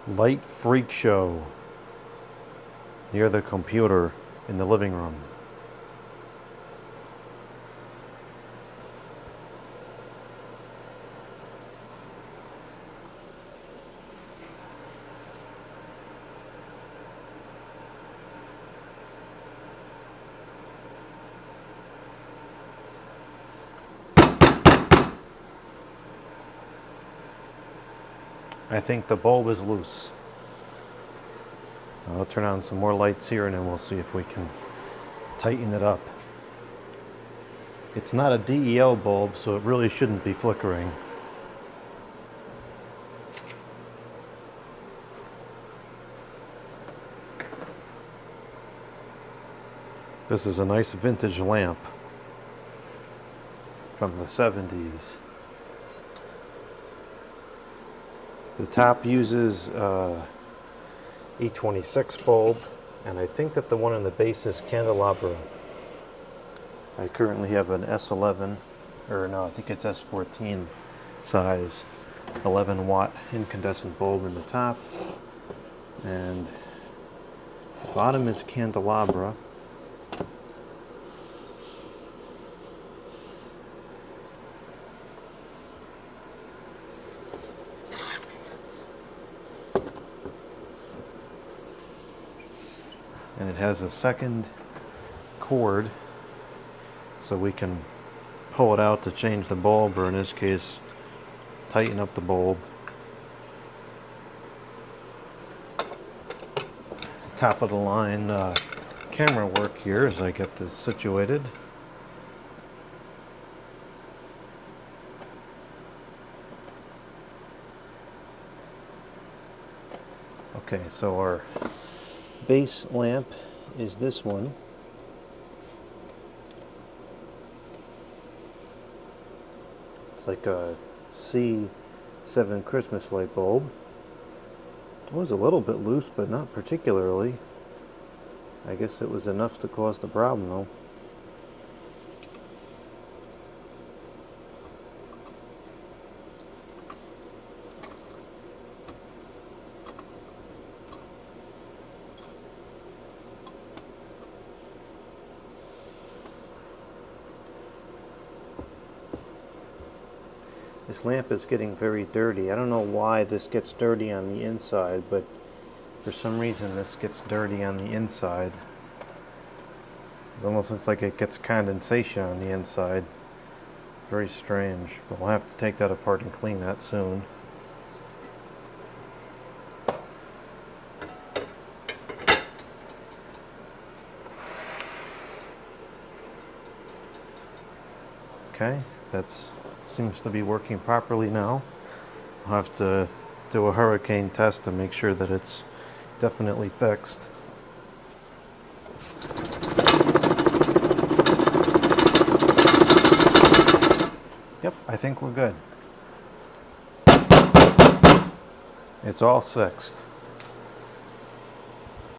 Light freak show near the computer in the living room. I think the bulb is loose. I'll turn on some more lights here and then we'll see if we can tighten it up. It's not a DEL bulb, so it really shouldn't be flickering. This is a nice vintage lamp from the 70s. The top uses E26 bulb, and I think that the one in the base is candelabra. I currently have an S11, or no, I think it's S14 size 11 watt incandescent bulb in the top, and the bottom is candelabra. And it has a second cord, so we can pull it out to change the bulb, or in this case, tighten up the bulb. Top of the line camera work here as I get this situated. Okay, so our base lamp is this one. It's like a C7 Christmas light bulb. It was a little bit loose, but not particularly. I guess it was enough to cause the problem though. This lamp is getting very dirty. I don't know why this gets dirty on the inside, but for some reason this gets dirty on the inside. It almost looks like it gets condensation on the inside. Very strange, but we'll have to take that apart and clean that soon. Okay, that's seems to be working properly now. I'll have to do a hurricane test to make sure that it's definitely fixed. Yep, I think we're good. It's all fixed.